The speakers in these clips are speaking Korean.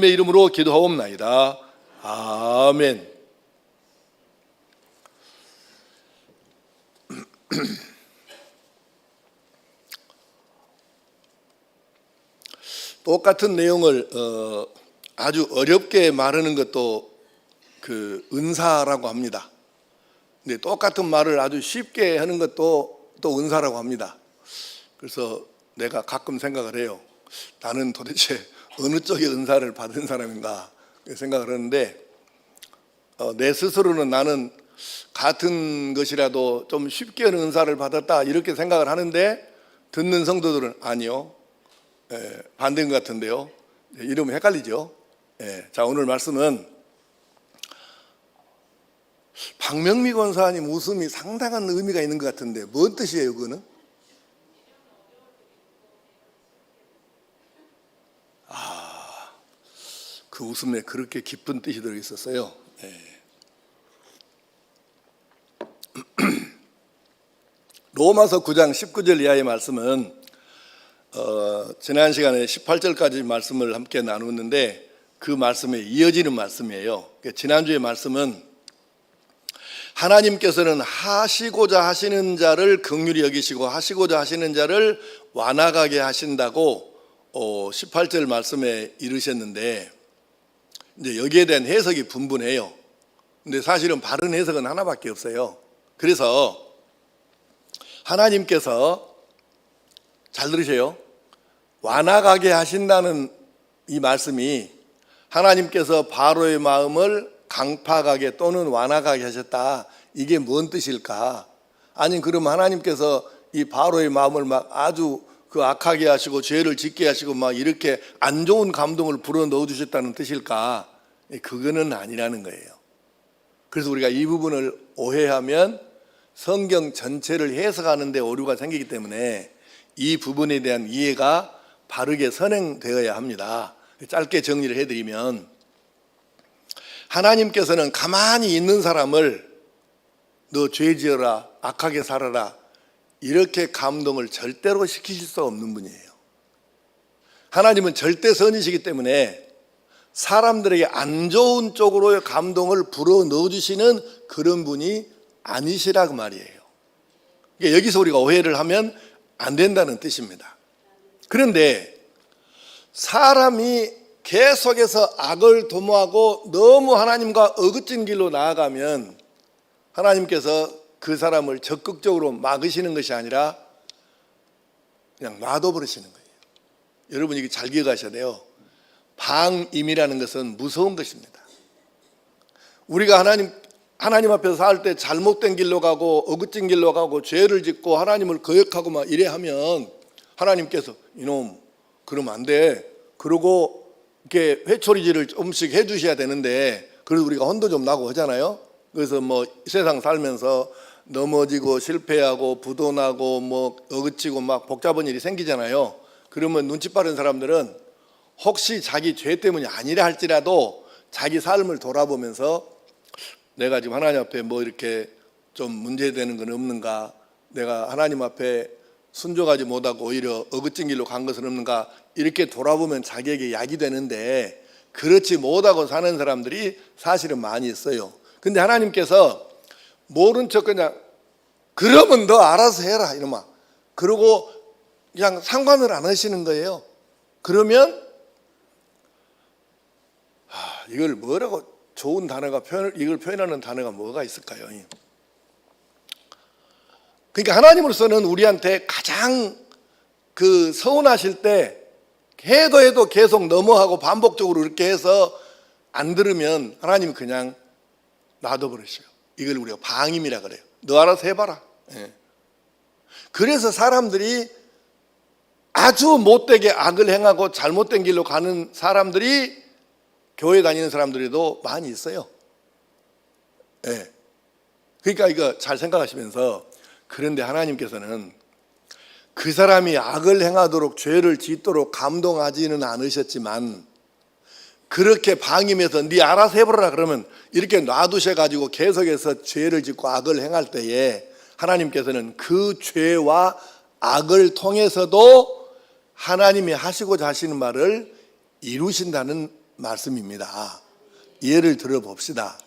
의 이름으로 기도하옵나이다. 아멘. 똑같은 내용을 아주 어렵게 말하는 것도 그 은사라고 합니다. 근데 똑같은 말을 아주 쉽게 하는 것도 또 은사라고 합니다. 그래서 내가 가끔 생각을 해요. 나는 도대체 어느 쪽의 은사를 받은 사람인가 생각을 하는데 내 스스로는 나는 같은 것이라도 좀 쉽게 하는 은사를 받았다 이렇게 생각을 하는데 듣는 성도들은 아니요, 반대인 것 같은데요. 이러면 헷갈리죠. 자, 오늘 말씀은 박명미 권사님 웃음이 상당한 의미가 있는 것 같은데 뭔 뜻이에요 그거는? 그 웃음에 그렇게 깊은 뜻이 들어있었어요. 로마서 9장 19절 이하의 말씀은 지난 시간에 18절까지 말씀을 함께 나누었는데 그 말씀에 이어지는 말씀이에요. 지난주의 말씀은 하나님께서는 하시고자 하시는 자를 긍휼히 여기시고 하시고자 하시는 자를 완악하게 하신다고 18절 말씀에 이르셨는데 이제 여기에 대한 해석이 분분해요. 근데 사실은 바른 해석은 하나밖에 없어요. 그래서 하나님께서 잘 들으세요. 완악하게 하신다는 이 말씀이 하나님께서 바로의 마음을 강팍하게 또는 완악하게 하셨다. 이게 뭔 뜻일까? 아니 그러면 하나님께서 이 바로의 마음을 막 아주 그 악하게 하시고 죄를 짓게 하시고 막 이렇게 안 좋은 감동을 불어 넣어 주셨다는 뜻일까? 그거는 아니라는 거예요. 그래서 우리가 이 부분을 오해하면 성경 전체를 해석하는 데 오류가 생기기 때문에 이 부분에 대한 이해가 바르게 선행되어야 합니다. 짧게 정리를 해드리면 하나님께서는 가만히 있는 사람을 너 죄 지어라, 악하게 살아라 이렇게 감동을 절대로 시키실 수 없는 분이에요. 하나님은 절대 선이시기 때문에 사람들에게 안 좋은 쪽으로의 감동을 불어 넣어주시는 그런 분이 아니시라고 말이에요. 여기서 우리가 오해를 하면 안 된다는 뜻입니다. 그런데 사람이 계속해서 악을 도모하고 너무 하나님과 어긋진 길로 나아가면 하나님께서 그 사람을 적극적으로 막으시는 것이 아니라 그냥 놔둬버리시는 거예요. 여러분 이게 잘 기억하셔야 돼요. 방임이라는 것은 무서운 것입니다. 우리가 하나님 앞에서 살 때 잘못된 길로 가고 어긋진 길로 가고 죄를 짓고 하나님을 거역하고 막 이래 하면 하나님께서 이놈 그러면 안 돼. 그러고 이렇게 회초리질을 조금씩 해주셔야 되는데 그래도 우리가 혼도 좀 나고 하잖아요. 그래서 뭐 세상 살면서 넘어지고 실패하고 부도나고 뭐 어긋지고 막 복잡한 일이 생기잖아요. 그러면 눈치 빠른 사람들은 혹시 자기 죄 때문이 아니라 할지라도 자기 삶을 돌아보면서 내가 지금 하나님 앞에 뭐 이렇게 좀 문제되는 건 없는가, 내가 하나님 앞에 순종하지 못하고 오히려 어긋진 길로 간 것은 없는가 이렇게 돌아보면 자기에게 약이 되는데 그렇지 못하고 사는 사람들이 사실은 많이 있어요. 근데 하나님께서 모른 척 그냥 그러면 너 알아서 해라 이러면 그러고 그냥 상관을 안 하시는 거예요. 그러면 이걸 뭐라고 좋은 단어가 이걸 표현하는 단어가 뭐가 있을까요? 그러니까 하나님으로서는 우리한테 가장 그 서운하실 때 해도 계속 넘어가고 반복적으로 이렇게 해서 안 들으면 하나님은 그냥 놔둬버리셔요. 이걸 우리가 방임이라 그래요. 너 알아서 해봐라. 그래서 사람들이 아주 못되게 악을 행하고 잘못된 길로 가는 사람들이 교회 다니는 사람들도 많이 있어요. 그러니까 이거 잘 생각하시면서 그런데 하나님께서는 그 사람이 악을 행하도록 죄를 짓도록 감동하지는 않으셨지만 그렇게 방임해서 네 알아서 해보라 그러면 이렇게 놔두셔가지고 계속해서 죄를 짓고 악을 행할 때에 하나님께서는 그 죄와 악을 통해서도 하나님이 하시고자 하시는 말을 이루신다는 말씀입니다. 예를 들어봅시다.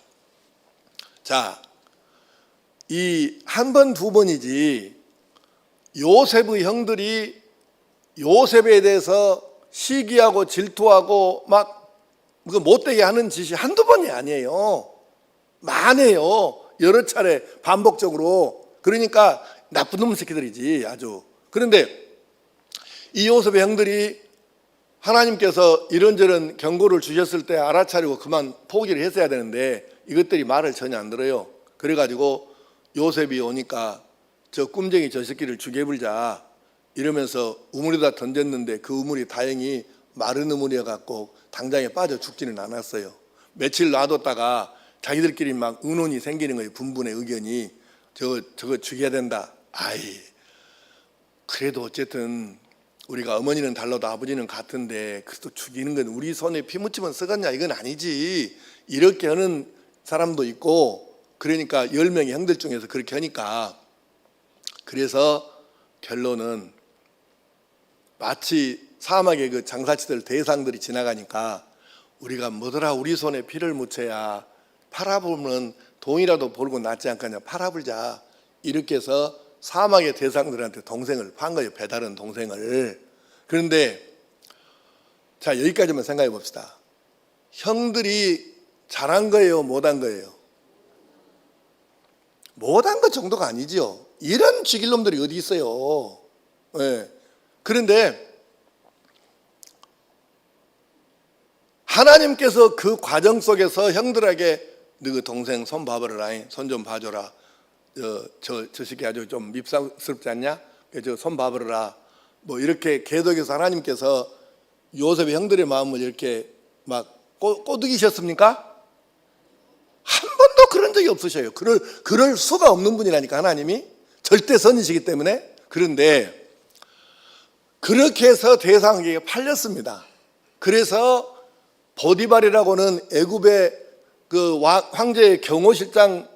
자, 이 한 번, 두 번이지 요셉의 형들이 요셉에 대해서 시기하고 질투하고 막 못되게 하는 짓이 한두 번이 아니에요. 많아요. 여러 차례 반복적으로. 그러니까 나쁜 놈 새끼들이지 아주. 그런데 이 요셉의 형들이 하나님께서 이런저런 경고를 주셨을 때 알아차리고 그만 포기를 했어야 되는데 이것들이 말을 전혀 안 들어요. 그래가지고 요셉이 오니까 저 꿈쟁이 저 새끼를 죽여버리자 이러면서 우물에다 던졌는데 그 우물이 다행히 마른 우물이어갖고 당장에 빠져 죽지는 않았어요. 며칠 놔뒀다가 자기들끼리 막 의논이 생기는 거예요. 분분의 의견이. 저거 죽여야 된다. 아이, 그래도 어쨌든 우리가 어머니는 달라도 아버지는 같은데 그래도 죽이는 건 우리 손에 피 묻히면 쓰겠냐 이건 아니지. 이렇게 하는 사람도 있고 그러니까 10명의 형들 중에서 그렇게 하니까 그래서 결론은 마치 사막의 그 장사치들 대상들이 지나가니까 우리가 뭐더라 우리 손에 피를 묻혀야 팔아보면 돈이라도 벌고 낫지 않겠냐 팔아불자 이렇게 해서 사막의 대상들한테 동생을 판 거예요. 배다른 동생을. 그런데 자 여기까지만 생각해 봅시다. 형들이 잘한 거예요 못한 거예요? 못한 것 정도가 아니죠. 이런 죽일 놈들이 어디 있어요. 네. 그런데 하나님께서 그 과정 속에서 형들에게 너 그 동생 손 봐봐라 손 좀 봐줘라 저 새끼 아주 좀 밉상스럽지 않냐? 저 손 봐봐라 뭐 이렇게 계속해서 하나님께서 요셉의 형들의 마음을 이렇게 막 꼬드기셨습니까? 한 번도 그런 적이 없으셔요. 그럴 수가 없는 분이라니까 하나님이 절대 선이시기 때문에. 그런데 그렇게 해서 대상에게 팔렸습니다. 그래서 보디발이라고는 애굽의 그 황제의 경호실장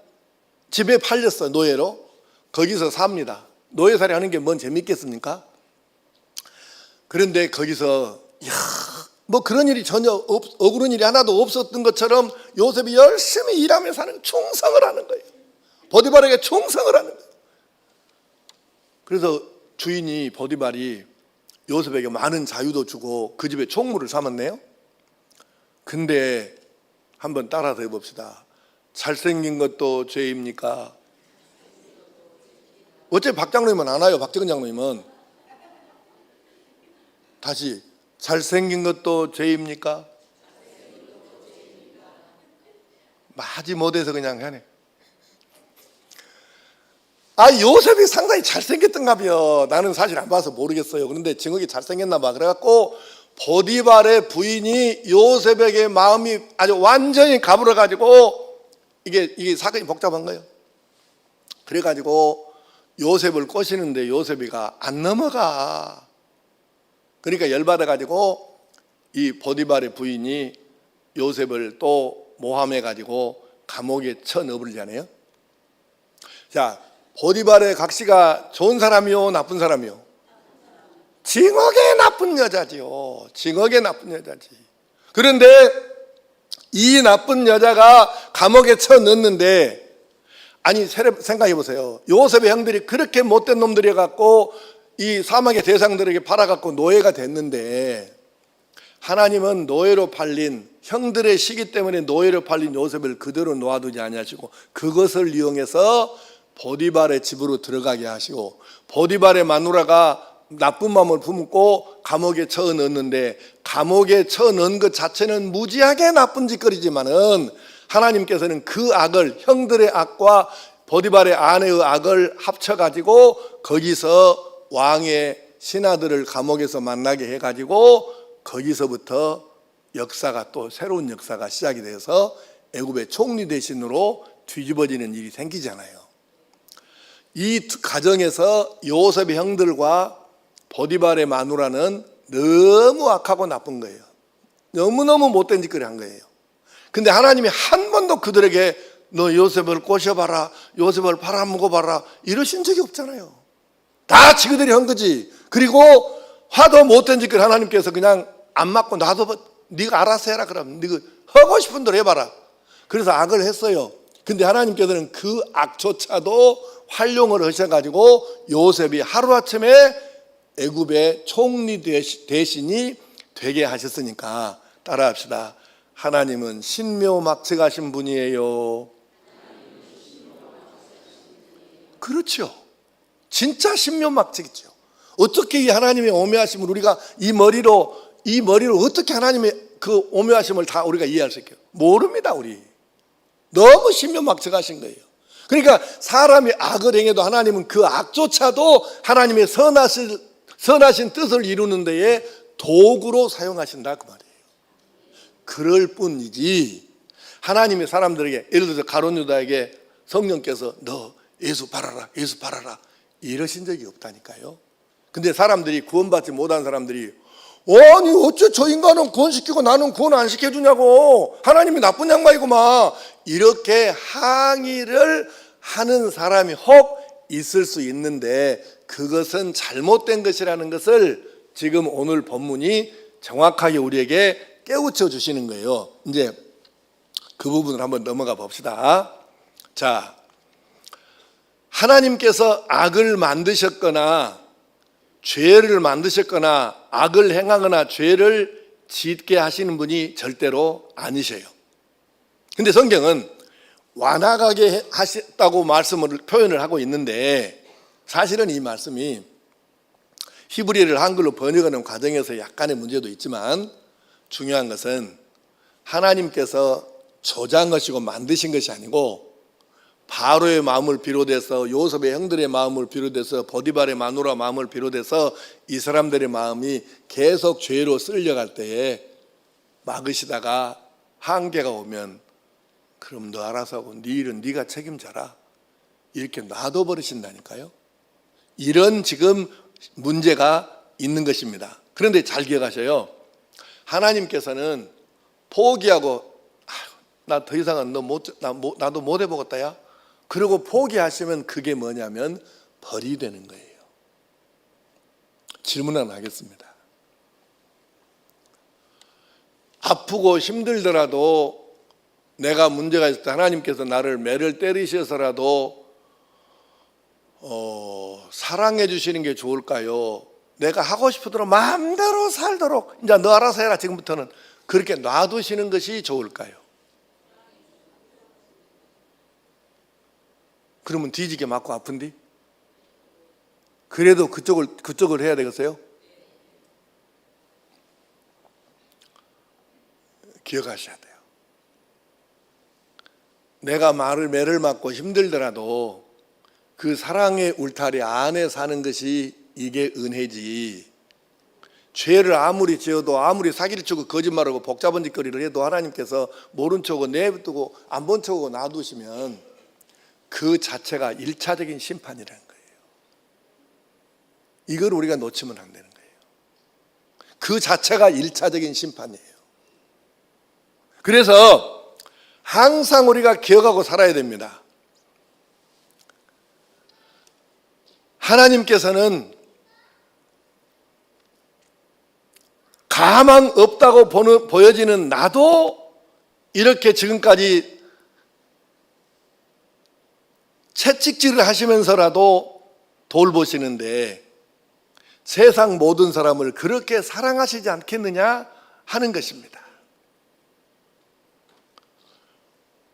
집에 팔렸어요. 노예로. 거기서 삽니다. 노예살이 하는 게 뭔 재밌겠습니까? 그런데 거기서 뭐 그런 일이 전혀 억울한 일이 하나도 없었던 것처럼 요셉이 열심히 일하며 사는 충성을 하는 거예요. 보디발에게 충성을 하는 거예요. 그래서 주인이 보디발이 요셉에게 많은 자유도 주고 그 집에 총무를 삼았네요. 근데 한번 따라서 해봅시다. 잘생긴 것도 죄입니까? 어째 박 장로님은 안 와요? 박정은 장로님은. 다시 잘생긴 것도 죄입니까? 마지 못해서 그냥 하네. 요셉이 상당히 잘생겼던가 봐요. 나는 사실 안 봐서 모르겠어요. 그런데 증언이 잘생겼나 봐. 그래갖고 보디발의 부인이 요셉에게 마음이 아주 완전히 가물어가지고 이게 사건이 복잡한 거예요. 그래가지고 요셉을 꼬시는데 요셉이가 안 넘어가. 그러니까 열받아가지고 이 보디발의 부인이 요셉을 또 모함해가지고 감옥에 쳐넣어버리잖아요. 자, 보디발의 각시가 좋은 사람이요 나쁜 사람이요? 징역의 나쁜 여자지요. 징역의 나쁜 여자지. 그런데 이 나쁜 여자가 감옥에 쳐넣는데 아니 생각해 보세요. 요셉의 형들이 그렇게 못된 놈들이 갖고 이 사막의 대상들에게 팔아갖고 노예가 됐는데 하나님은 노예로 팔린 형들의 시기 때문에 노예로 팔린 요셉을 그대로 놓아두지 아니하시고 그것을 이용해서 보디발의 집으로 들어가게 하시고 보디발의 마누라가 나쁜 마음을 품고 감옥에 쳐넣었는데 감옥에 쳐넣은 것 자체는 무지하게 나쁜 짓거리지만은 하나님께서는 그 악을 형들의 악과 보디발의 아내의 악을 합쳐가지고 거기서 왕의 신하들을 감옥에서 만나게 해가지고 거기서부터 역사가 또 새로운 역사가 시작이 돼서 애굽의 총리 대신으로 뒤집어지는 일이 생기잖아요. 이 가정에서 요셉의 형들과 보디발의 마누라는 너무 악하고 나쁜 거예요. 너무너무 못된 짓거리 한 거예요. 근데 하나님이 한 번도 그들에게 너 요셉을 꼬셔봐라, 요셉을 팔아먹어봐라 이러신 적이 없잖아요. 다 지그들이 한 거지. 그리고 화도 못된 짓거리 하나님께서 그냥 안 맞고 네가 알아서 해라. 그러면 네가 하고 싶은 대로 해봐라. 그래서 악을 했어요. 근데 하나님께서는 그 악조차도 활용을 하셔가지고 요셉이 하루아침에 애굽의 총리 대신이 되게 하셨으니까 따라합시다. 하나님은 신묘막측하신 분이에요. 그렇죠. 진짜 신묘막측이죠. 어떻게 이 하나님의 오묘하심을 우리가 이 머리로 어떻게 하나님의 그 오묘하심을 다 우리가 이해할 수 있게요? 모릅니다. 우리 너무 신묘막측하신 거예요. 그러니까 사람이 악을 행해도 하나님은 그 악조차도 하나님의 선하신 뜻을 이루는 데에 도구로 사용하신다 그 말이에요. 그럴 뿐이지 하나님이 사람들에게 예를 들어서 가룟 유다에게 성령께서 너 예수 바라라 이러신 적이 없다니까요. 근데 사람들이 구원받지 못한 사람들이 아니 어째 저 인간은 구원시키고 나는 구원 안 시켜주냐고, 하나님이 나쁜 양반이구만, 이렇게 항의를 하는 사람이 혹 있을 수 있는데 그것은 잘못된 것이라는 것을 지금 오늘 본문이 정확하게 우리에게 깨우쳐 주시는 거예요. 이제 그 부분을 한번 넘어가 봅시다. 자, 하나님께서 악을 만드셨거나 죄를 만드셨거나 악을 행하거나 죄를 짓게 하시는 분이 절대로 아니셔요. 근데 성경은 완악하게 하셨다고 표현을 하고 있는데 사실은 이 말씀이 히브리어를 한글로 번역하는 과정에서 약간의 문제도 있지만 중요한 것은 하나님께서 조장하시고 만드신 것이 아니고 바로의 마음을 비롯해서 요셉의 형들의 마음을 비롯해서 보디발의 마누라 마음을 비롯해서 이 사람들의 마음이 계속 죄로 쓸려갈 때에 막으시다가 한계가 오면 그럼 너 알아서 하고 네 일은 네가 책임져라 이렇게 놔둬 버리신다니까요. 이런 지금 문제가 있는 것입니다. 그런데 잘 기억하셔요. 하나님께서는 포기하고 나 더 이상은 나도 못 해보겠다 야 그리고 포기하시면 그게 뭐냐면 벌이 되는 거예요. 질문 하나 하겠습니다. 아프고 힘들더라도 내가 문제가 있을 때 하나님께서 나를 매를 때리셔서라도 사랑해 주시는 게 좋을까요? 내가 하고 싶은 대로 마음대로 살도록 이제 너 알아서 해라 지금부터는 그렇게 놔두시는 것이 좋을까요? 그러면 뒤지게 맞고 아픈디? 그래도 그쪽을 해야 되겠어요? 기억하셔야 돼요. 내가 매를 맞고 힘들더라도 그 사랑의 울타리 안에 사는 것이 이게 은혜지. 죄를 아무리 지어도 아무리 사기를 치고 거짓말하고 복잡한 짓거리를 해도 하나님께서 모른 척하고 내두고 안 본 척하고 놔두시면 그 자체가 일차적인 심판이라는 거예요. 이걸 우리가 놓치면 안 되는 거예요. 그 자체가 일차적인 심판이에요. 그래서 항상 우리가 기억하고 살아야 됩니다. 하나님께서는 가망 없다고 보여지는 나도 이렇게 지금까지 채찍질을 하시면서라도 돌보시는데 세상 모든 사람을 그렇게 사랑하시지 않겠느냐 하는 것입니다.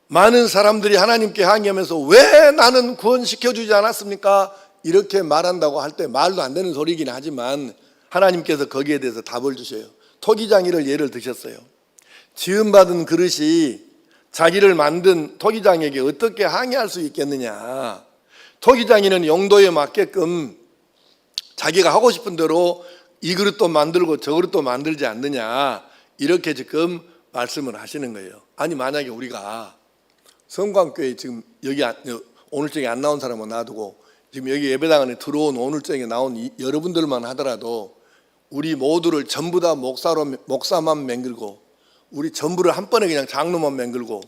많은 사람들이 하나님께 항의하면서 왜 나는 구원시켜주지 않았습니까? 이렇게 말한다고 할 때 말도 안 되는 소리이긴 하지만 하나님께서 거기에 대해서 답을 주셔요. 토기장이를 예를 드셨어요. 지음받은 그릇이 자기를 만든 토기장에게 어떻게 항의할 수 있겠느냐. 토기장이는 용도에 맞게끔 자기가 하고 싶은 대로 이 그릇도 만들고 저 그릇도 만들지 않느냐 이렇게 지금 말씀을 하시는 거예요. 아니 만약에 우리가 성광교회 지금 여기 오늘장에 안 나온 사람은 놔두고 지금 여기 예배당 안에 들어온 오늘장에 나온 여러분들만 하더라도 우리 모두를 전부 다 목사만 맹글고 우리 전부를 한 번에 그냥 장로만 맹글고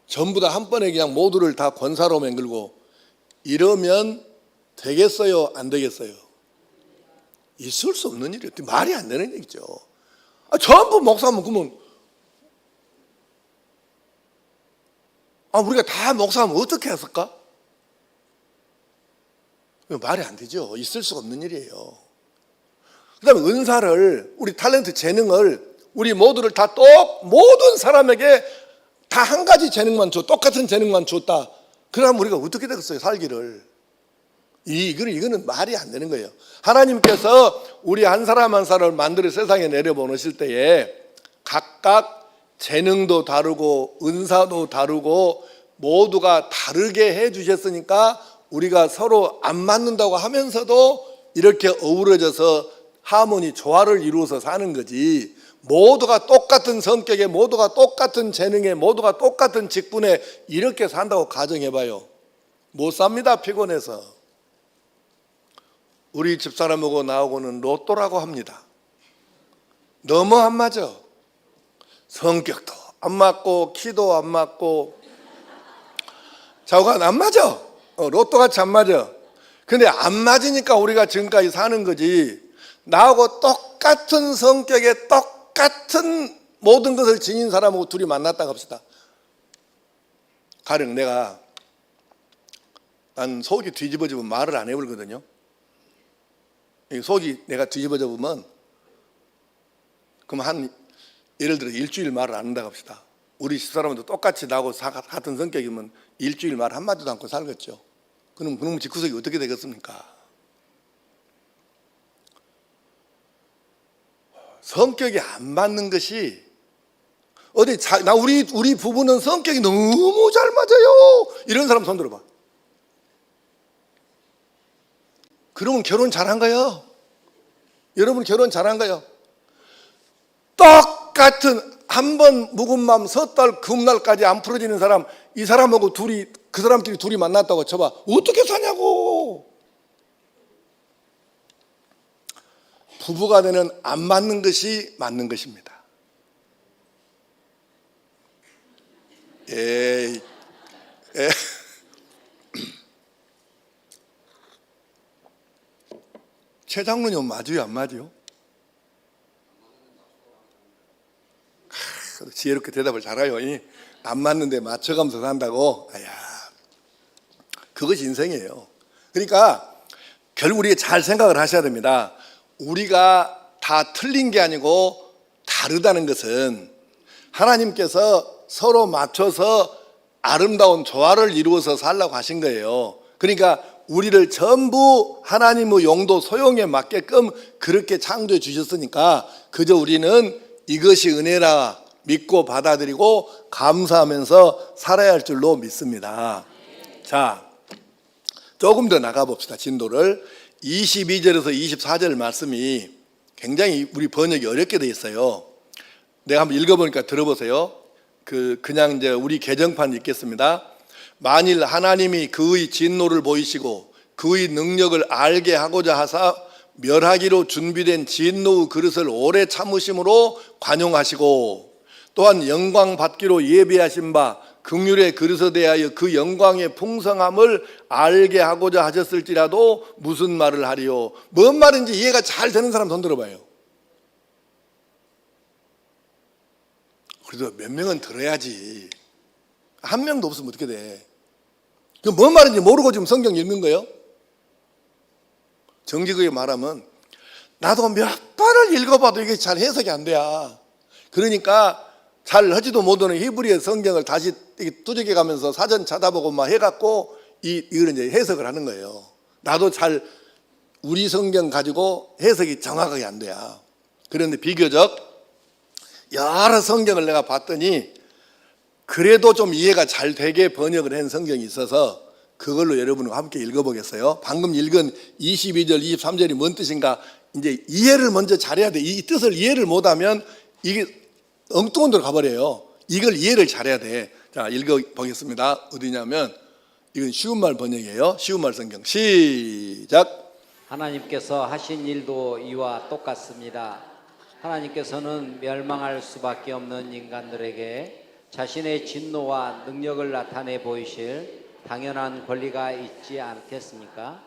전부 다 한 번에 그냥 모두를 다 권사로 맹글고 이러면 되겠어요? 안 되겠어요? 있을 수 없는 일이에요. 말이 안 되는 얘기죠. 전부 목사면 그러면 우리가 다 목사하면 어떻게 했을까? 말이 안 되죠. 있을 수가 없는 일이에요. 그 다음에 은사를, 우리 탤런트 재능을 우리 모두를 다 모든 사람에게 다 한 가지 재능만 똑같은 재능만 줬다. 그러면 우리가 어떻게 되겠어요, 살기를. 이거는 말이 안 되는 거예요. 하나님께서 우리 한 사람 한 사람을 만들어 세상에 내려보내실 때에 각각 재능도 다르고 은사도 다르고 모두가 다르게 해 주셨으니까 우리가 서로 안 맞는다고 하면서도 이렇게 어우러져서 하모니 조화를 이루어서 사는 거지, 모두가 똑같은 성격에 모두가 똑같은 재능에 모두가 똑같은 직분에 이렇게 산다고 가정해봐요. 못 삽니다. 피곤해서. 우리 집사람하고 나하고는 로또라고 합니다. 너무 안 맞아. 성격도 안 맞고 키도 안 맞고 좌우가 안 맞아. 로또같이 안 맞아. 근데 안 맞으니까 우리가 지금까지 사는 거지. 나하고 똑같은 성격에 똑같은 모든 것을 지닌 사람하고 둘이 만났다고 합시다. 가령 난 속이 뒤집어지면 말을 안 해버리거든요. 속이 내가 뒤집어져 보면 그럼 예를 들어 일주일 말을 안 한다고 합시다. 우리 집사람도 똑같이 나하고 같은 성격이면 일주일 말 한마디도 않고 살겠죠. 그럼 집구석이 어떻게 되겠습니까? 성격이 안 맞는 것이 우리 부부는 성격이 너무 잘 맞아요. 이런 사람 손 들어봐. 그러면 결혼 잘한 거예요. 여러분 결혼 잘한 거예요. 똑같은 한 번 묵은 마음 섣달 금날까지 안 풀어지는 사람, 이 사람하고 그 사람끼리 둘이 만났다고 쳐봐. 어떻게 사냐고. 부부가 되는 안 맞는 것이 맞는 것입니다. 최 장로님 맞아요, 안 맞아요? 지혜롭게 대답을 잘해요. 안 맞는데 맞춰가면서 산다고. 그것이 인생이에요. 그러니까 결국 우리가 잘 생각을 하셔야 됩니다. 우리가 다 틀린 게 아니고 다르다는 것은 하나님께서 서로 맞춰서 아름다운 조화를 이루어서 살라고 하신 거예요. 그러니까 우리를 전부 하나님의 용도 소용에 맞게끔 그렇게 창조해 주셨으니까 그저 우리는 이것이 은혜라 믿고 받아들이고 감사하면서 살아야 할 줄로 믿습니다. 자, 조금 더 나가봅시다. 진도를. 22절에서 24절 말씀이 굉장히 우리 번역이 어렵게 돼 있어요. 내가 한번 읽어보니까 들어보세요. 그냥 이제 우리 개정판 읽겠습니다. 만일 하나님이 그의 진노를 보이시고 그의 능력을 알게 하고자 하사 멸하기로 준비된 진노의 그릇을 오래 참으심으로 관용하시고 또한 영광 받기로 예비하신 바 긍휼의 그릇에 대하여 그 영광의 풍성함을 알게 하고자 하셨을지라도 무슨 말을 하리요. 뭔 말인지 이해가 잘 되는 사람 손 들어봐요. 그래도 몇 명은 들어야지. 한 명도 없으면 어떻게 돼? 그 뭔 말인지 모르고 지금 성경 읽는 거예요? 정직하게 말하면 나도 몇 번을 읽어봐도 이게 잘 해석이 안 돼야. 그러니까 잘 하지도 못하는 히브리어 성경을 다시 두들겨 가면서 사전 찾아보고 막 해갖고 이걸 이제 해석을 하는 거예요. 나도 잘 우리 성경 가지고 해석이 정확하게 안 돼야. 그런데 비교적 여러 성경을 내가 봤더니 그래도 좀 이해가 잘 되게 번역을 한 성경이 있어서 그걸로 여러분과 함께 읽어보겠어요. 방금 읽은 22절, 23절이 뭔 뜻인가 이제 이해를 먼저 잘해야 돼. 이 뜻을 이해를 못하면 이게 엉뚱한 데로 가버려요. 이걸 이해를 잘해야 돼. 자, 읽어보겠습니다. 어디냐면 이건 쉬운 말 번역이에요. 쉬운 말 성경 시작. 하나님께서 하신 일도 이와 똑같습니다. 하나님께서는 멸망할 수밖에 없는 인간들에게 자신의 진노와 능력을 나타내 보이실 당연한 권리가 있지 않겠습니까?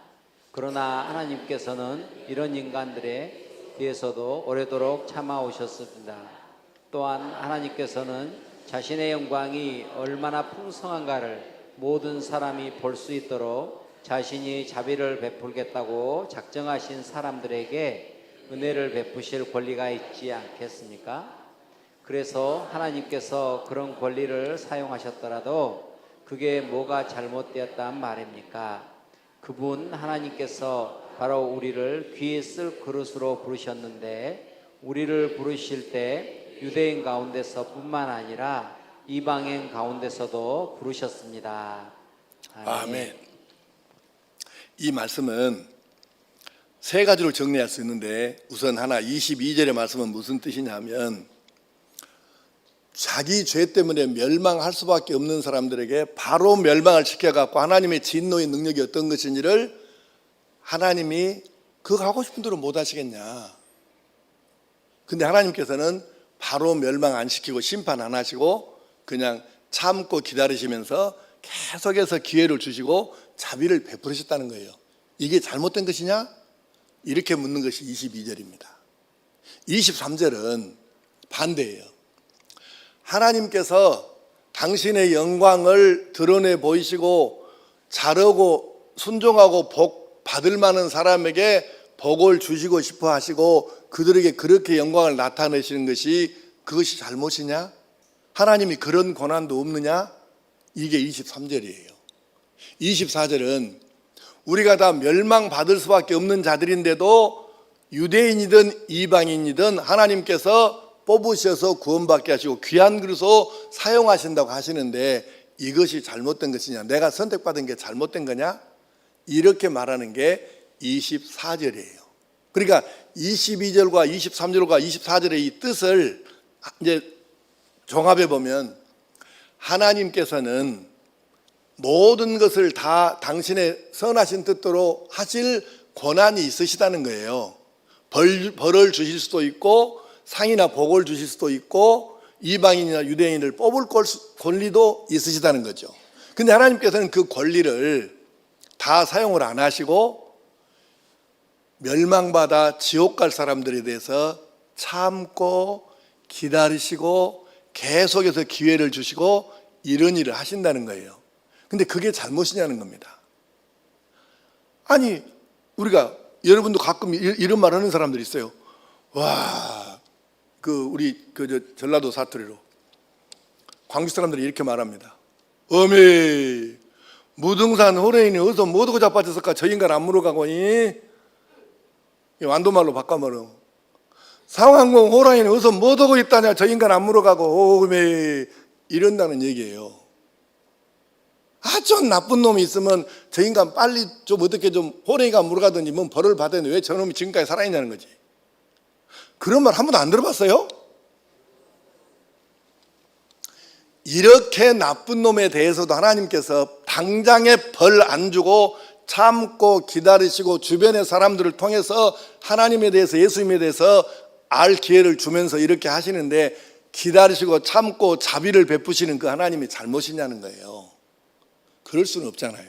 그러나 하나님께서는 이런 인간들에 대해서도 오래도록 참아오셨습니다. 또한 하나님께서는 자신의 영광이 얼마나 풍성한가를 모든 사람이 볼 수 있도록 자신이 자비를 베풀겠다고 작정하신 사람들에게 은혜를 베푸실 권리가 있지 않겠습니까? 그래서 하나님께서 그런 권리를 사용하셨더라도 그게 뭐가 잘못되었단 말입니까? 그분 하나님께서 바로 우리를 귀에 쓸 그릇으로 부르셨는데, 우리를 부르실 때 유대인 가운데서 뿐만 아니라 이방인 가운데서도 부르셨습니다. 아멘. 이 말씀은 세 가지로 정리할 수 있는데, 우선 하나 22절의 말씀은 무슨 뜻이냐면, 자기 죄 때문에 멸망할 수밖에 없는 사람들에게 바로 멸망을 시켜갖고 하나님의 진노의 능력이 어떤 것인지를 하나님이 그거 하고 싶은 대로 못 하시겠냐. 근데 하나님께서는 바로 멸망 안 시키고 심판 안 하시고 그냥 참고 기다리시면서 계속해서 기회를 주시고 자비를 베푸셨다는 거예요. 이게 잘못된 것이냐? 이렇게 묻는 것이 22절입니다. 23절은 반대예요. 하나님께서 당신의 영광을 드러내 보이시고 잘하고 순종하고 복 받을 만한 사람에게 복을 주시고 싶어 하시고 그들에게 그렇게 영광을 나타내시는 것이 그것이 잘못이냐? 하나님이 그런 권한도 없느냐? 이게 23절이에요. 24절은 우리가 다 멸망받을 수밖에 없는 자들인데도 유대인이든 이방인이든 하나님께서 뽑으셔서 구원받게 하시고 귀한 그릇으로 사용하신다고 하시는데 이것이 잘못된 것이냐? 내가 선택받은 게 잘못된 거냐? 이렇게 말하는 게 24절이에요. 그러니까 22절과 23절과 24절의 이 뜻을 이제 종합해 보면 하나님께서는 모든 것을 다 당신의 선하신 뜻대로 하실 권한이 있으시다는 거예요. 벌을 주실 수도 있고 상이나 복을 주실 수도 있고 이방인이나 유대인을 뽑을 권리도 있으시다는 거죠. 근데 하나님께서는 그 권리를 다 사용을 안 하시고 멸망받아 지옥 갈 사람들에 대해서 참고 기다리시고 계속해서 기회를 주시고 이런 일을 하신다는 거예요. 근데 그게 잘못이냐는 겁니다. 아니, 우리가 여러분도 가끔 이런 말 하는 사람들이 있어요. 와, 우리 전라도 사투리로 광주 사람들이 이렇게 말합니다. 어메, 무등산 호랭이니 어디서 못 오고 자빠졌을까? 저 인간 안 물어가고 완도말로 바꿔말로 상황공 호랑이는 어디서 못 오고 있다냐? 저 인간 안 물어가고 어메, 이런다는 얘기예요. 아주 나쁜 놈이 있으면 저 인간 빨리 좀 어떻게 좀 호랭이가 물어가든지 뭐 벌을 받았는데 왜 저놈이 지금까지 살아있냐는 거지. 그런 말 한 번도 안 들어봤어요? 이렇게 나쁜 놈에 대해서도 하나님께서 당장에 벌 안 주고 참고 기다리시고 주변의 사람들을 통해서 하나님에 대해서 예수님에 대해서 알 기회를 주면서 이렇게 하시는데 기다리시고 참고 자비를 베푸시는 그 하나님이 잘못이냐는 거예요. 그럴 수는 없잖아요.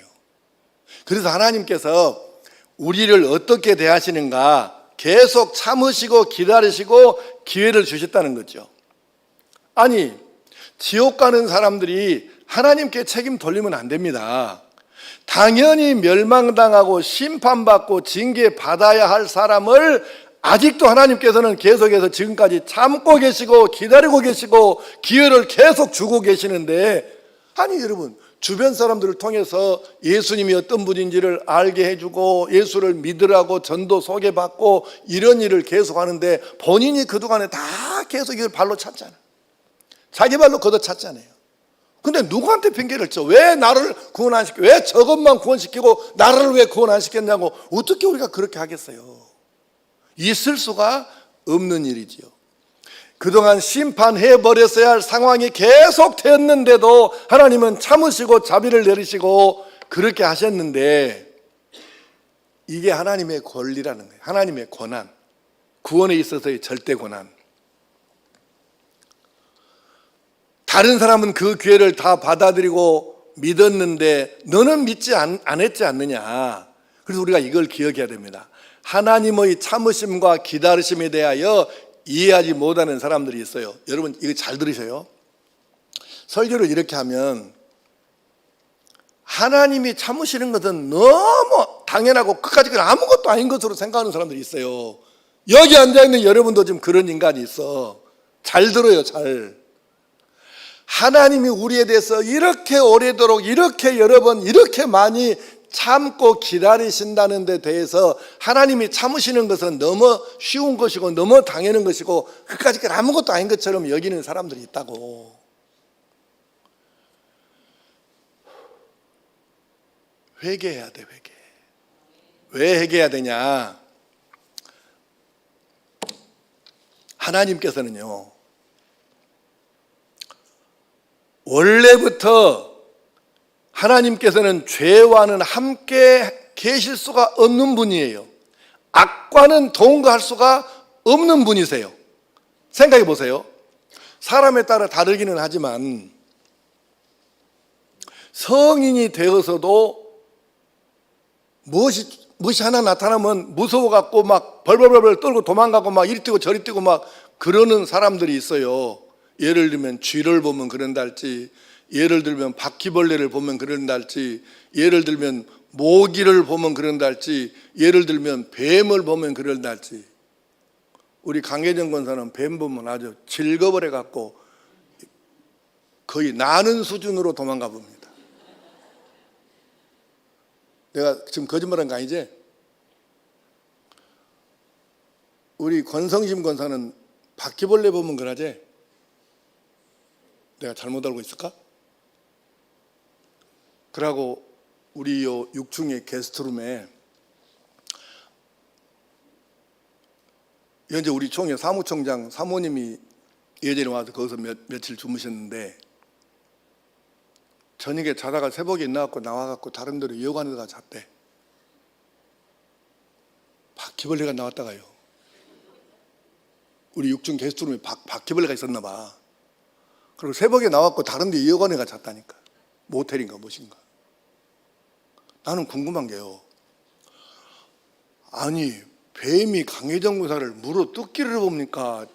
그래서 하나님께서 우리를 어떻게 대하시는가 계속 참으시고 기다리시고 기회를 주셨다는 거죠. 아니, 지옥 가는 사람들이 하나님께 책임 돌리면 안 됩니다. 당연히 멸망당하고 심판받고 징계받아야 할 사람을 아직도 하나님께서는 계속해서 지금까지 참고 계시고 기다리고 계시고 기회를 계속 주고 계시는데, 아니 여러분, 주변 사람들을 통해서 예수님이 어떤 분인지를 알게 해주고 예수를 믿으라고 전도 소개받고 이런 일을 계속 하는데 본인이 그동안에 다 계속 이걸 발로 찼잖아요. 자기 발로 걷어찼잖아요. 근데 누구한테 핑계를 쳐? 왜 나를 구원 안 시켜? 왜 저것만 구원시키고 나를 왜 구원 안 시켰냐고. 어떻게 우리가 그렇게 하겠어요? 있을 수가 없는 일이지요. 그동안 심판해버렸어야 할 상황이 계속 되었는데도 하나님은 참으시고 자비를 내리시고 그렇게 하셨는데, 이게 하나님의 권리라는 거예요. 하나님의 권한, 구원에 있어서의 절대 권한. 다른 사람은 그 기회를 다 받아들이고 믿었는데 너는 믿지 않았지 않느냐. 그래서 우리가 이걸 기억해야 됩니다. 하나님의 참으심과 기다리심에 대하여 이해하지 못하는 사람들이 있어요. 여러분 이거 잘 들으세요. 설교를 이렇게 하면 하나님이 참으시는 것은 너무 당연하고 그까짓 건 아무것도 아닌 것으로 생각하는 사람들이 있어요. 여기 앉아있는 여러분도 지금 그런 인간이 있어. 잘 들어요, 잘. 하나님이 우리에 대해서 이렇게 오래도록 이렇게 여러 번 이렇게 많이 참고 기다리신다는 데 대해서 하나님이 참으시는 것은 너무 쉬운 것이고 너무 당연한 것이고 그까짓 아무것도 아닌 것처럼 여기는 사람들이 있다고. 회개해야 돼, 회개. 왜 회개해야 되냐? 하나님께서는요, 원래부터 하나님께서는 죄와는 함께 계실 수가 없는 분이에요. 악과는 동거할 수가 없는 분이세요. 생각해 보세요. 사람에 따라 다르기는 하지만 성인이 되어서도 무엇이 하나 나타나면 무서워갖고 막 벌벌벌 떨고 도망가고 막 이리 뛰고 저리 뛰고 막 그러는 사람들이 있어요. 예를 들면 쥐를 보면 그런다 할지, 예를 들면 바퀴벌레를 보면 그런다 할지, 예를 들면 모기를 보면 그런다 할지, 예를 들면 뱀을 보면 그런다 할지. 우리 강혜정 권사는 뱀 보면 아주 즐거워해 갖고 거의 나는 수준으로 도망가 봅니다. 내가 지금 거짓말한 거 아니지? 우리 권성심 권사는 바퀴벌레 보면 그러지? 내가 잘못 알고 있을까? 그러고 우리 요 6층의 게스트룸에 현재 우리 총회 사무총장 사모님이 예전에 와서 거기서 며칠 주무셨는데 저녁에 자다가 새벽에 나와갖고 다른 데로 여관에다가 잤대. 바퀴벌레가 나왔다가요. 우리 6층 게스트룸에 바퀴벌레가 있었나 봐. 그리고 새벽에 나왔고 다른 데 여관에가 잤다니까. 모텔인가 무엇인가. 나는 궁금한 게요. 아니 뱀이 강혜정 군사를 물어 뜯기를 봅니까?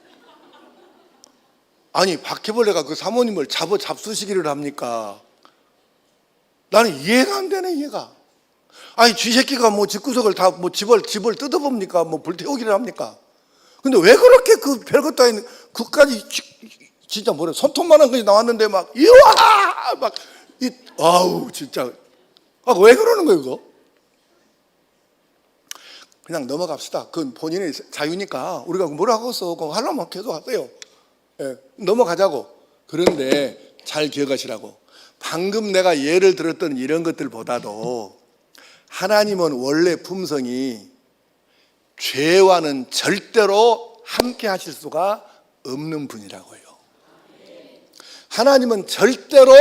아니 바퀴벌레가 그 사모님을 잡수시기를 합니까? 나는 이해가 안 되네, 이해가. 아니 쥐새끼가 뭐 집구석을 다 뭐 집을 뜯어봅니까? 뭐 불태우기를 합니까? 근데 왜 그렇게 그 별것도 아닌 그까지 진짜 뭐래 손톱만한 것이 나왔는데 막 이와 막 아우 진짜 왜 그러는 거예요 그거? 그냥 넘어갑시다. 그건 본인의 자유니까 우리가 뭐라고 써 그거 하려면 계속 하세요. 예, 넘어가자고. 그런데 잘 기억하시라고. 방금 내가 예를 들었던 이런 것들보다도 하나님은 원래 품성이 죄와는 절대로 함께 하실 수가 없는 분이라고요. 하나님은 절대로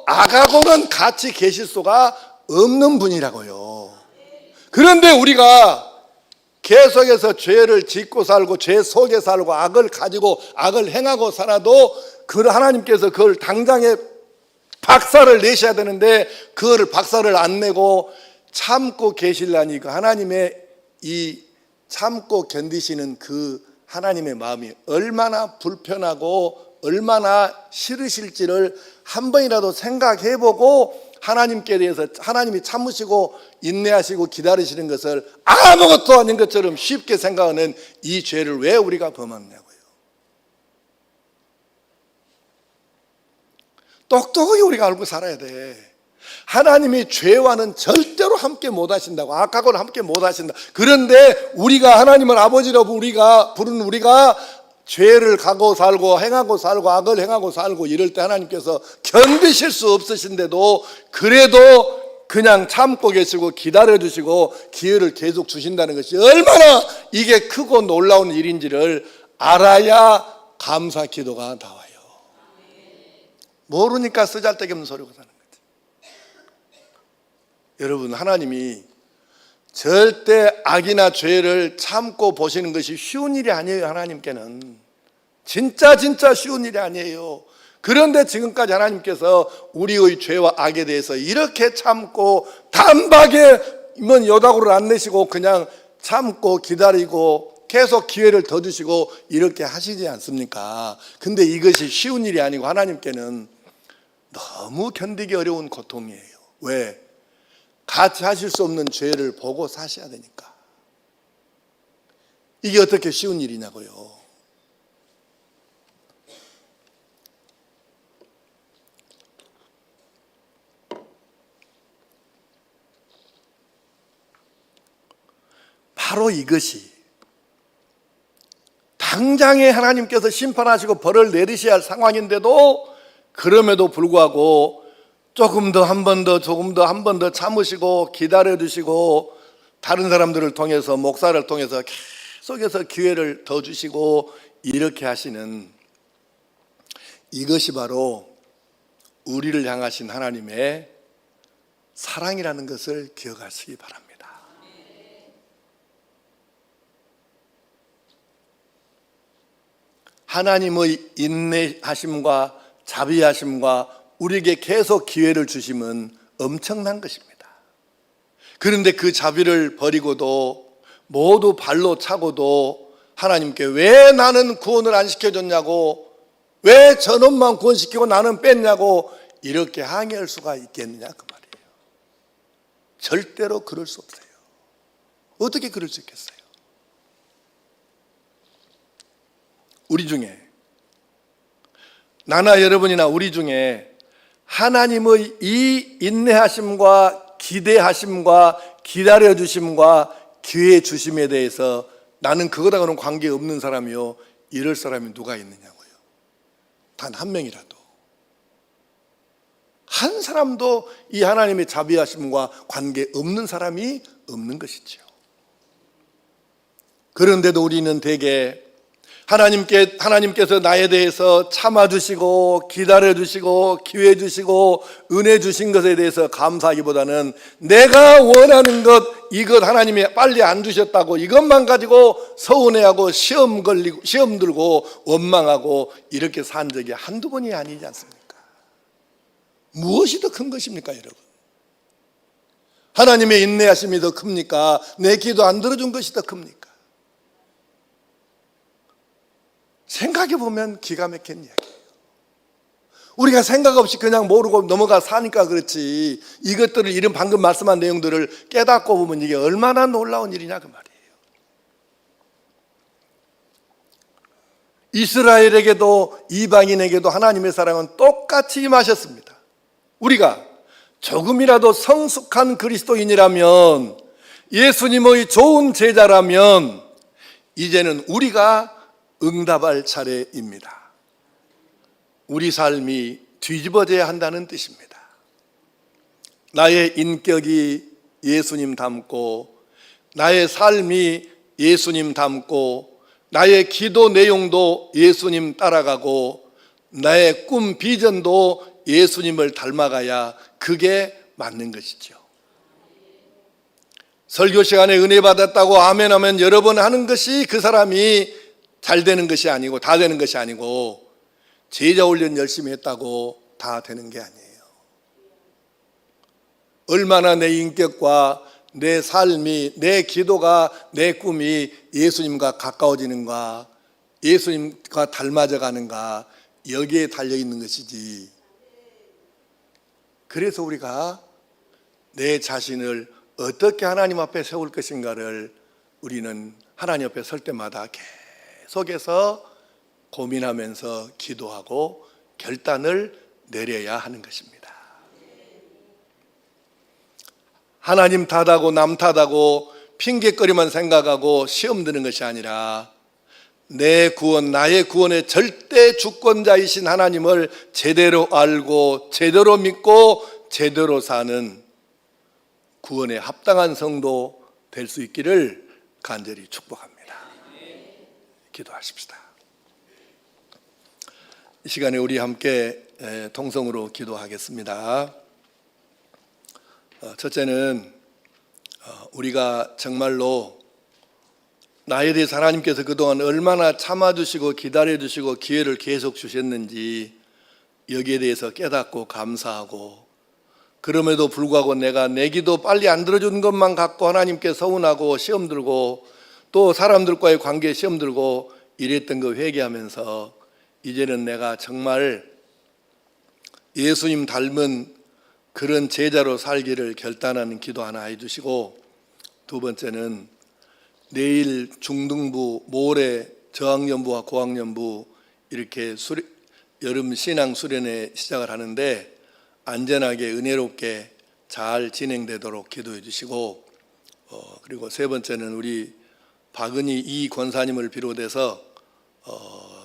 악하고는 같이 계실 수가 없는 분이라고요. 그런데 우리가 계속해서 죄를 짓고 살고 죄 속에 살고 악을 가지고 악을 행하고 살아도 그 하나님께서 그걸 당장에 박살을 내셔야 되는데 그거를 박살을 안 내고 참고 계실라니 그 하나님의 이 참고 견디시는 그 하나님의 마음이 얼마나 불편하고 얼마나 싫으실지를 한 번이라도 생각해보고 하나님께 대해서 하나님이 참으시고 인내하시고 기다리시는 것을 아무것도 아닌 것처럼 쉽게 생각하는 이 죄를 왜 우리가 범하냐고요. 똑똑하게 우리가 알고 살아야 돼. 하나님이 죄와는 절대로 함께 못 하신다고. 악하고는 함께 못 하신다. 그런데 우리가 하나님을 아버지라고 부르는 우리가 죄를 가고 살고 행하고 살고 악을 행하고 살고 이럴 때 하나님께서 견디실 수 없으신데도 그래도 그냥 참고 계시고 기다려주시고 기회를 계속 주신다는 것이 얼마나 이게 크고 놀라운 일인지를 알아야 감사 기도가 나와요. 모르니까 쓰잘데기 없는 소리가 사는 거지. 여러분, 하나님이 절대 악이나 죄를 참고 보시는 것이 쉬운 일이 아니에요. 하나님께는 진짜 쉬운 일이 아니에요. 그런데 지금까지 하나님께서 우리의 죄와 악에 대해서 이렇게 참고 단박에 여다구를 안 내시고 그냥 참고 기다리고 계속 기회를 더 주시고 이렇게 하시지 않습니까? 근데 이것이 쉬운 일이 아니고 하나님께는 너무 견디기 어려운 고통이에요. 왜? 같이 하실 수 없는 죄를 보고 사셔야 되니까. 이게 어떻게 쉬운 일이냐고요. 바로 이것이 당장에 하나님께서 심판하시고 벌을 내리셔야 할 상황인데도 그럼에도 불구하고 조금 더 한 번 더 조금 더 한 번 더 참으시고 기다려 주시고 다른 사람들을 통해서 목사를 통해서 계속해서 기회를 더 주시고 이렇게 하시는 이것이 바로 우리를 향하신 하나님의 사랑이라는 것을 기억하시기 바랍니다. 하나님의 인내하심과 자비하심과 우리에게 계속 기회를 주심은 엄청난 것입니다. 그런데 그 자비를 버리고도 모두 발로 차고도 하나님께 왜 나는 구원을 안 시켜줬냐고, 왜 저놈만 구원시키고 나는 뺐냐고 이렇게 항의할 수가 있겠느냐 그 말이에요. 절대로 그럴 수 없어요. 어떻게 그럴 수 있겠어요? 우리 중에, 나나 여러분이나 우리 중에 하나님의 이 인내하심과 기대하심과 기다려주심과 기회 주심에 대해서 나는 그거하고는 관계없는 사람이요, 이럴 사람이 누가 있느냐고요. 단 한 명이라도, 한 사람도 이 하나님의 자비하심과 관계없는 사람이 없는 것이죠. 그런데도 우리는 대개 하나님께서 나에 대해서 참아주시고 기다려주시고 기회 주시고 은혜 주신 것에 대해서 감사하기보다는 내가 원하는 이것 하나님이 빨리 안 주셨다고 이것만 가지고 서운해하고 시험 들고 원망하고 이렇게 산 적이 한두 번이 아니지 않습니까? 무엇이 더 큰 것입니까, 여러분? 하나님의 인내하심이 더 큽니까? 내 기도 안 들어준 것이 더 큽니까? 생각해 보면 기가 막힌 이야기예요. 우리가 생각 없이 그냥 모르고 넘어가 사니까 그렇지, 이것들을 이런 방금 말씀한 내용들을 깨닫고 보면 이게 얼마나 놀라운 일이냐 그 말이에요. 이스라엘에게도 이방인에게도 하나님의 사랑은 똑같이 임하셨습니다. 우리가 조금이라도 성숙한 그리스도인이라면, 예수님의 좋은 제자라면 이제는 우리가 응답할 차례입니다. 우리 삶이 뒤집어져야 한다는 뜻입니다. 나의 인격이 예수님 닮고, 나의 삶이 예수님 닮고, 나의 기도 내용도 예수님 따라가고, 나의 꿈 비전도 예수님을 닮아가야 그게 맞는 것이죠. 설교 시간에 은혜 받았다고 아멘 하면 여러 번 하는 것이 그 사람이 잘 되는 것이 아니고, 다 되는 것이 아니고, 제자 훈련 열심히 했다고 다 되는 게 아니에요. 얼마나 내 인격과 내 삶이, 내 기도가, 내 꿈이 예수님과 가까워지는가, 예수님과 닮아져 가는가, 여기에 달려있는 것이지. 그래서 우리가 내 자신을 어떻게 하나님 앞에 세울 것인가를 우리는 하나님 앞에 설 때마다 계속해서 고민하면서 기도하고 결단을 내려야 하는 것입니다. 하나님 탓하고 남 탓하고 핑계거리만 생각하고 시험 드는 것이 아니라 내 구원, 나의 구원의 절대 주권자이신 하나님을 제대로 알고 제대로 믿고 제대로 사는 구원에 합당한 성도 될 수 있기를 간절히 축복합니다. 기도하십시다. 이 시간에 우리 함께 통성으로 기도하겠습니다. 첫째는 우리가 정말로 나에 대해서 하나님께서 그동안 얼마나 참아주시고 기다려주시고 기회를 계속 주셨는지 여기에 대해서 깨닫고 감사하고, 그럼에도 불구하고 내가 내 기도 빨리 안 들어준 것만 갖고 하나님께 서운하고 시험 들고 또 사람들과의 관계에 시험 들고 이랬던 거 회개하면서 이제는 내가 정말 예수님 닮은 그런 제자로 살기를 결단하는 기도 하나 해주시고, 두 번째는 내일 중등부, 모레 저학년부와 고학년부 이렇게 여름 신앙 수련회 시작을 하는데 안전하게 은혜롭게 잘 진행되도록 기도해 주시고, 그리고 세 번째는 우리 박은희 이 권사님을 비롯해서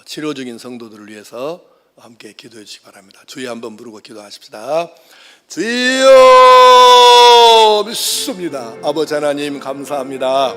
치료 중인 성도들을 위해서 함께 기도해 주시기 바랍니다. 주여 한번 부르고 기도하십시다. 주여 믿습니다. 아버지 하나님 감사합니다.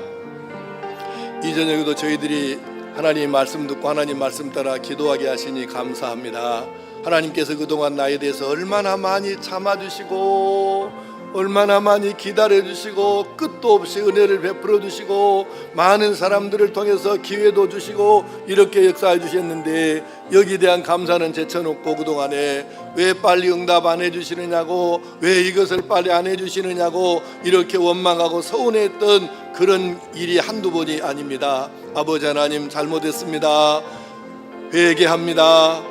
이 저녁에도 저희들이 하나님 말씀 듣고 하나님 말씀 따라 기도하게 하시니 감사합니다. 하나님께서 그동안 나에 대해서 얼마나 많이 참아주시고 얼마나 많이 기다려주시고 끝도 없이 은혜를 베풀어 주시고 많은 사람들을 통해서 기회도 주시고 이렇게 역사해 주셨는데, 여기에 대한 감사는 제쳐놓고 그동안에 왜 빨리 응답 안 해주시느냐고, 왜 이것을 빨리 안 해주시느냐고 이렇게 원망하고 서운했던 그런 일이 한두 번이 아닙니다. 아버지 하나님 잘못했습니다. 회개합니다.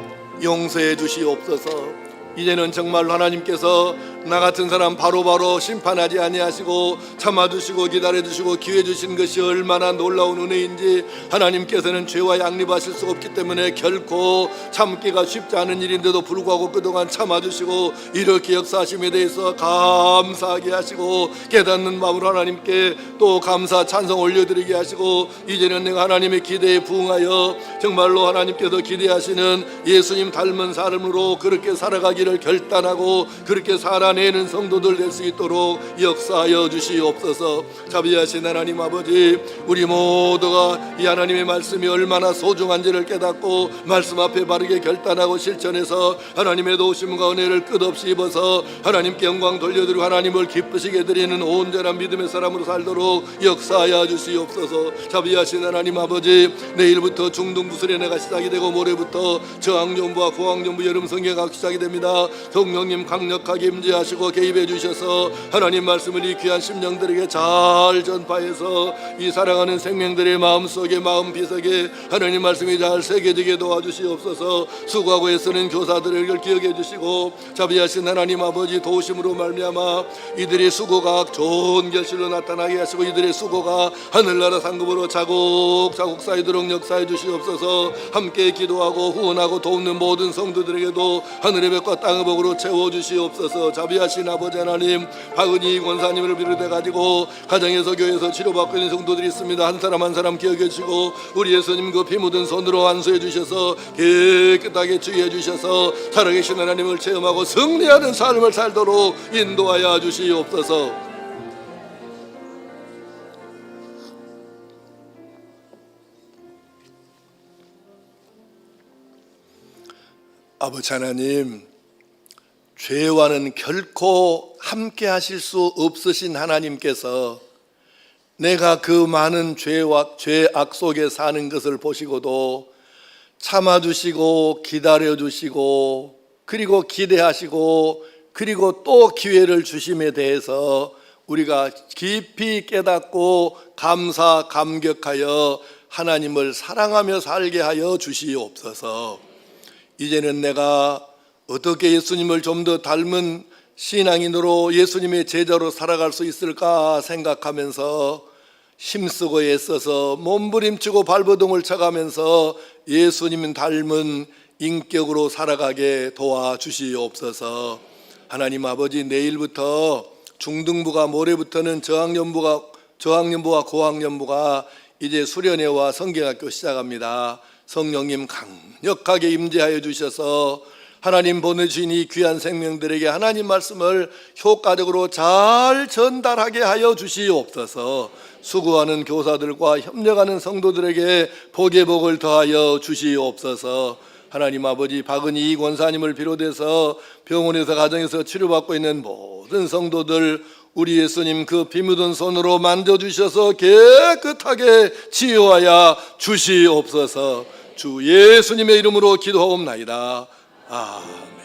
용서해 주시옵소서. 이제는 정말로 하나님께서 나 같은 사람 바로바로 심판하지 아니하시고 참아주시고 기다려주시고 기회 주신 것이 얼마나 놀라운 은혜인지, 하나님께서는 죄와 양립하실 수 없기 때문에 결코 참기가 쉽지 않은 일인데도 불구하고 그동안 참아주시고 이렇게 역사하심에 대해서 감사하게 하시고 깨닫는 마음으로 하나님께 또 감사 찬송 올려드리게 하시고, 이제는 내가 하나님의 기대에 부응하여 정말로 하나님께서 기대하시는 예수님 닮은 삶으로 그렇게 살아가기를 결단하고 그렇게 살아내는 성도들 될 수 있도록 역사하여 주시옵소서. 자비하신 하나님 아버지, 우리 모두가 이 하나님의 말씀이 얼마나 소중한지를 깨닫고 말씀 앞에 바르게 결단하고 실천해서 하나님의 도우심과 은혜를 끝없이 입어서 하나님께 영광 돌려드리고 하나님을 기쁘시게 드리는 온전한 믿음의 사람으로 살도록 역사하여 주시옵소서. 자비하신 하나님 아버지, 내일부터 중등부 수련회가 시작이 되고 모레부터 저학년부와 고학년부 여름 성경학이 시작이 됩니다. 성령님 강력하게 임재하시고 개입해 주셔서 하나님 말씀을 이 귀한 심령들에게 잘 전파해서 이 사랑하는 생명들의 마음속에 마음 비석에 하나님 말씀이 잘 새겨지게 도와주시옵소서. 수고하고 애쓰는 교사들을 기억해 주시고 자비하신 하나님 아버지 도우심으로 말미암아 이들의 수고가 좋은 결실로 나타나게 하시고 이들의 수고가 하늘나라 상급으로 자국자국 쌓이도록 역사해 주시옵소서. 함께 기도하고 후원하고 돕는 모든 성도들에게도 하늘의 벽과 땅의 복으로 채워주시옵소서. 자비하신 아버지 하나님, 박은희 권사님을 비롯해 가지고 가정에서 교회에서 치료받고 있는 성도들이 있습니다. 한 사람 한 사람 기억해 주시고 우리 예수님 그 피 묻은 손으로 안수해 주셔서 깨끗하게 주의해 주셔서 살아계신 하나님을 체험하고 승리하는 삶을 살도록 인도하여 주시옵소서. 아버지 하나님, 죄와는 결코 함께 하실 수 없으신 하나님께서 내가 그 많은 죄악 속에 사는 것을 보시고도 참아주시고 기다려주시고 그리고 기대하시고 그리고 또 기회를 주심에 대해서 우리가 깊이 깨닫고 감격하여 하나님을 사랑하며 살게 하여 주시옵소서. 이제는 내가 어떻게 예수님을 좀 더 닮은 신앙인으로 예수님의 제자로 살아갈 수 있을까 생각하면서 힘쓰고 애써서 몸부림치고 발버둥을 쳐가면서 예수님 닮은 인격으로 살아가게 도와주시옵소서. 하나님 아버지, 내일부터 중등부가 모레부터는 저학년부와 고학년부가 이제 수련회와 성경학교 시작합니다. 성령님 강력하게 임재하여 주셔서 하나님 보내주신 이 귀한 생명들에게 하나님 말씀을 효과적으로 잘 전달하게 하여 주시옵소서. 수고하는 교사들과 협력하는 성도들에게 복의 복을 더하여 주시옵소서. 하나님 아버지, 박은희 권사님을 비롯해서 병원에서 가정에서 치료받고 있는 모든 성도들 우리 예수님 그 피 묻은 손으로 만져주셔서 깨끗하게 치유하여 주시옵소서. 주 예수님의 이름으로 기도하옵나이다. 아멘.